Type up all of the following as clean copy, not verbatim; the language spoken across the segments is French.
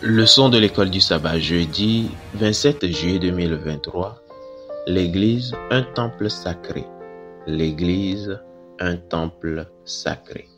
Leçon de l'école du sabbat, jeudi 27 juillet 2023. L'Église, un temple sacré. L'Église, un temple sacré.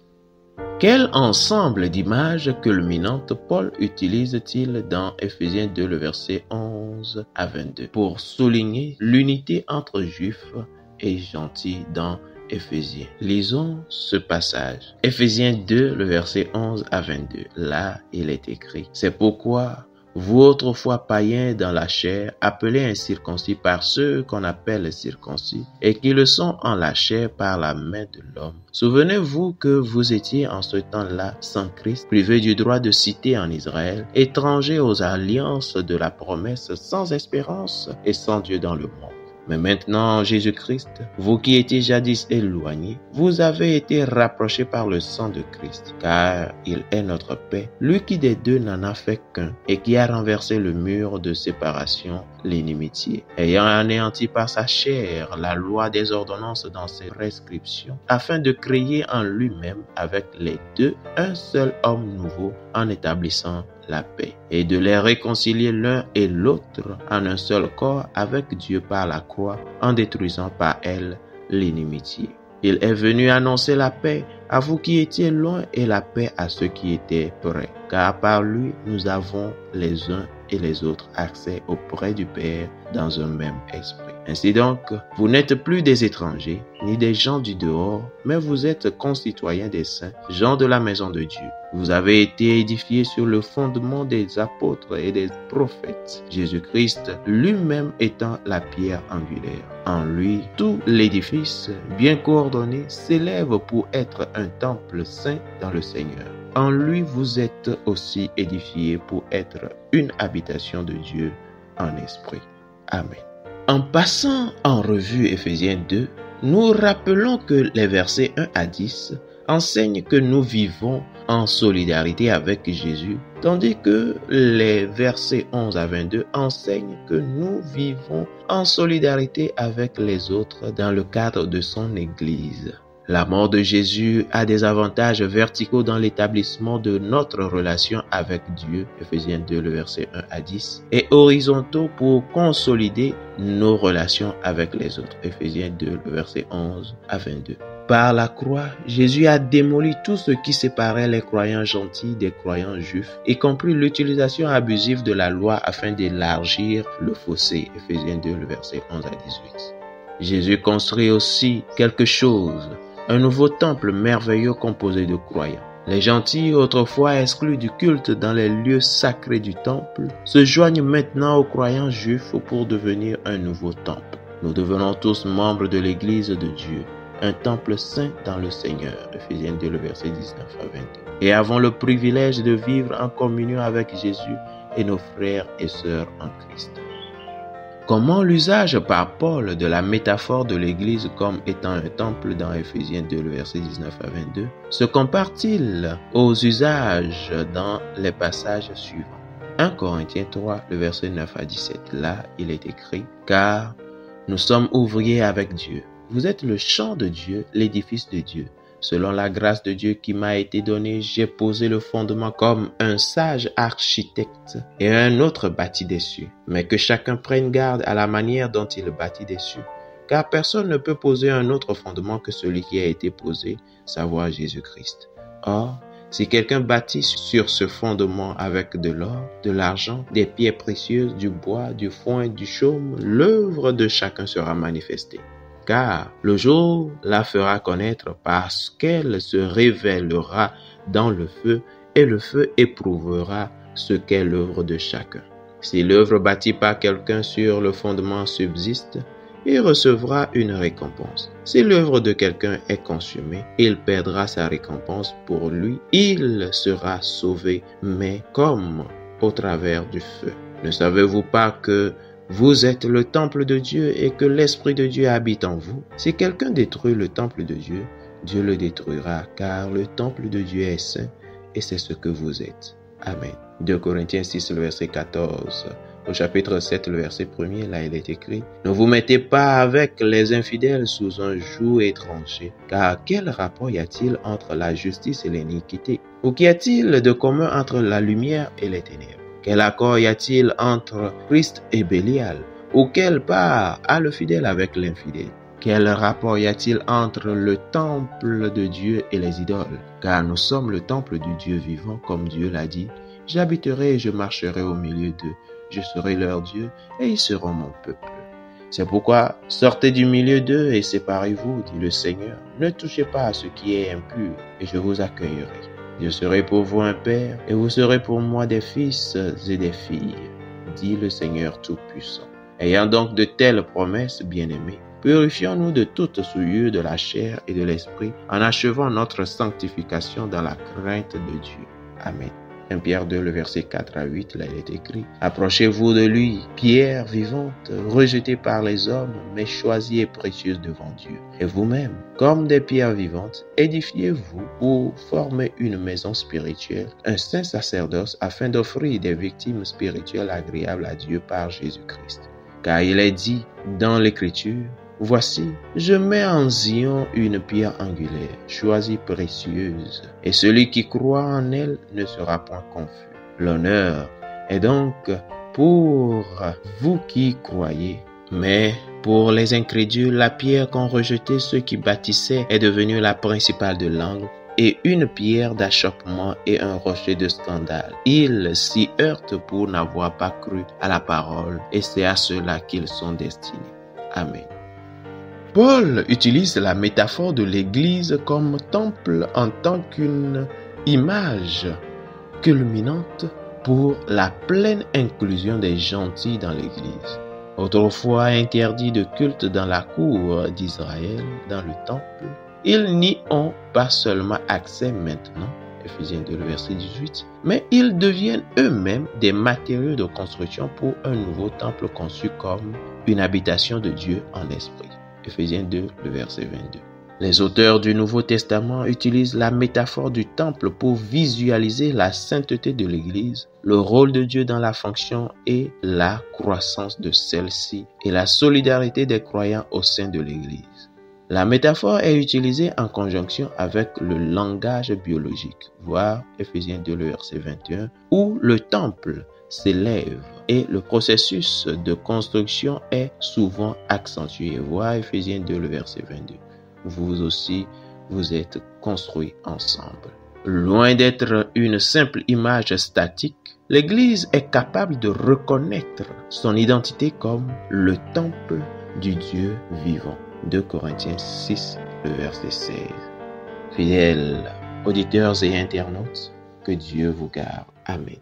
Quel ensemble d'images culminantes Paul utilise-t-il dans Éphésiens 2, le verset 11 à 22, pour souligner l'unité entre juifs et gentils dans Éphésiens? Lisons ce passage. Éphésiens 2, le verset 11 à 22. Là, il est écrit: « C'est pourquoi vous autrefois païens dans la chair, appelés incirconcis par ceux qu'on appelle circoncis, et qui le sont en la chair par la main de l'homme. Souvenez-vous que vous étiez en ce temps-là sans Christ, privés du droit de cité en Israël, étrangers aux alliances de la promesse, sans espérance et sans Dieu dans le monde. Mais maintenant, Jésus-Christ, vous qui étiez jadis éloignés, vous avez été rapprochés par le sang de Christ, car il est notre paix, lui qui des deux n'en a fait qu'un, et qui a renversé le mur de séparation, l'inimitié, ayant anéanti par sa chair la loi des ordonnances dans ses prescriptions, afin de créer en lui-même avec les deux un seul homme nouveau, en établissant la paix, et de les réconcilier l'un et l'autre en un seul corps avec Dieu par la croix, en détruisant par elle l'inimitié. Il est venu annoncer la paix à vous qui étiez loin et la paix à ceux qui étaient près, car par lui nous avons les uns et les autres accès auprès du Père dans un même esprit. Ainsi donc, vous n'êtes plus des étrangers, ni des gens du dehors, mais vous êtes concitoyens des saints, gens de la maison de Dieu. Vous avez été édifiés sur le fondement des apôtres et des prophètes, Jésus-Christ lui-même étant la pierre angulaire. En lui, tout l'édifice, bien coordonné, s'élève pour être un temple saint dans le Seigneur. En lui, vous êtes aussi édifiés pour être une habitation de Dieu en esprit. Amen. En passant en revue Éphésiens 2, nous rappelons que les versets 1 à 10 enseignent que nous vivons en solidarité avec Jésus, tandis que les versets 11 à 22 enseignent que nous vivons en solidarité avec les autres dans le cadre de son Église. La mort de Jésus a des avantages verticaux dans l'établissement de notre relation avec Dieu, Éphésiens 2, le verset 1 à 10, et horizontaux pour consolider nos relations avec les autres, Éphésiens 2, le verset 11 à 22. Par la croix, Jésus a démoli tout ce qui séparait les croyants gentils des croyants juifs, y compris l'utilisation abusive de la loi afin d'élargir le fossé, Éphésiens 2, le verset 11 à 18. Jésus construit aussi quelque chose, un nouveau temple merveilleux composé de croyants. Les gentils, autrefois exclus du culte dans les lieux sacrés du temple, se joignent maintenant aux croyants juifs pour devenir un nouveau temple. Nous devenons tous membres de l'Église de Dieu, un temple saint dans le Seigneur, Éphésiens 2, le verset 19 à 22. Et avons le privilège de vivre en communion avec Jésus et nos frères et sœurs en Christ. Comment l'usage par Paul de la métaphore de l'Église comme étant un temple dans Éphésiens 2, le verset 19 à 22, se compare-t-il aux usages dans les passages suivants? 1 Corinthiens 3, le verset 9 à 17. Là, il est écrit: « Car nous sommes ouvriers avec Dieu. Vous êtes le champ de Dieu, l'édifice de Dieu. Selon la grâce de Dieu qui m'a été donnée, j'ai posé le fondement comme un sage architecte et un autre bâtit dessus. Mais que chacun prenne garde à la manière dont il bâtit dessus. Car personne ne peut poser un autre fondement que celui qui a été posé, savoir Jésus-Christ. Or, si quelqu'un bâtit sur ce fondement avec de l'or, de l'argent, des pierres précieuses, du bois, du foin, du chaume, l'œuvre de chacun sera manifestée. Car le jour la fera connaître parce qu'elle se révélera dans le feu, et le feu éprouvera ce qu'est l'œuvre de chacun. Si l'œuvre bâtie par quelqu'un sur le fondement subsiste, il recevra une récompense. Si l'œuvre de quelqu'un est consumée, il perdra sa récompense. Pour lui, il sera sauvé, mais comme au travers du feu. Ne savez-vous pas que vous êtes le temple de Dieu et que l'Esprit de Dieu habite en vous? Si quelqu'un détruit le temple de Dieu, Dieu le détruira, car le temple de Dieu est saint et c'est ce que vous êtes. Amen. 2 Corinthiens 6, le verset 14. Au chapitre 7, le verset 1er, là il est écrit: « Ne vous mettez pas avec les infidèles sous un joug étranger, car quel rapport y a-t-il entre la justice et l'iniquité? Ou qu'y a-t-il de commun entre la lumière et les ténèbres? Quel accord y a-t-il entre Christ et Bélial? Ou quelle part a le fidèle avec l'infidèle? Quel rapport y a-t-il entre le temple de Dieu et les idoles? Car nous sommes le temple du Dieu vivant, comme Dieu l'a dit. J'habiterai et je marcherai au milieu d'eux. Je serai leur Dieu et ils seront mon peuple. C'est pourquoi sortez du milieu d'eux et séparez-vous, dit le Seigneur. Ne touchez pas à ce qui est impur et je vous accueillerai. Je serai pour vous un père et vous serez pour moi des fils et des filles, dit le Seigneur Tout-Puissant. Ayant donc de telles promesses, bien-aimés, purifions-nous de toute souillure de la chair et de l'esprit en achevant notre sanctification dans la crainte de Dieu. Amen. 1 Pierre 2, le verset 4 à 8, là il est écrit « Approchez-vous de lui, pierre vivante, rejetée par les hommes, mais choisie et précieuse devant Dieu. Et vous-même, comme des pierres vivantes, édifiez-vous pour former une maison spirituelle, un saint sacerdoce, afin d'offrir des victimes spirituelles agréables à Dieu par Jésus-Christ. Car il est dit dans l'Écriture, « Voici, je mets en Zion une pierre angulaire, choisie précieuse, et celui qui croit en elle ne sera point confus. » L'honneur est donc pour vous qui croyez. Mais pour les incrédules, la pierre qu'ont rejetée ceux qui bâtissaient est devenue la principale de l'angle, et une pierre d'achoppement et un rocher de scandale. Ils s'y heurtent pour n'avoir pas cru à la parole, et c'est à cela qu'ils sont destinés. Amen. Paul utilise la métaphore de l'Église comme temple en tant qu'une image culminante pour la pleine inclusion des gentils dans l'Église. Autrefois interdit de culte dans la cour d'Israël, dans le temple, ils n'y ont pas seulement accès maintenant, Ephésiens 2, le verset 18, mais ils deviennent eux-mêmes des matériaux de construction pour un nouveau temple conçu comme une habitation de Dieu en esprit. Ephésiens 2, le verset 22. Les auteurs du Nouveau Testament utilisent la métaphore du temple pour visualiser la sainteté de l'Église, le rôle de Dieu dans la fonction et la croissance de celle-ci, et la solidarité des croyants au sein de l'Église. La métaphore est utilisée en conjonction avec le langage biologique, voir Ephésiens 2, le verset 21, où le temple s'élève et le processus de construction est souvent accentué. Voir Ephésiens 2, le verset 22. Vous aussi, vous êtes construits ensemble. Loin d'être une simple image statique, l'Église est capable de reconnaître son identité comme le temple du Dieu vivant. 2 Corinthiens 6, le verset 16. Fidèles auditeurs et internautes, que Dieu vous garde. Amen.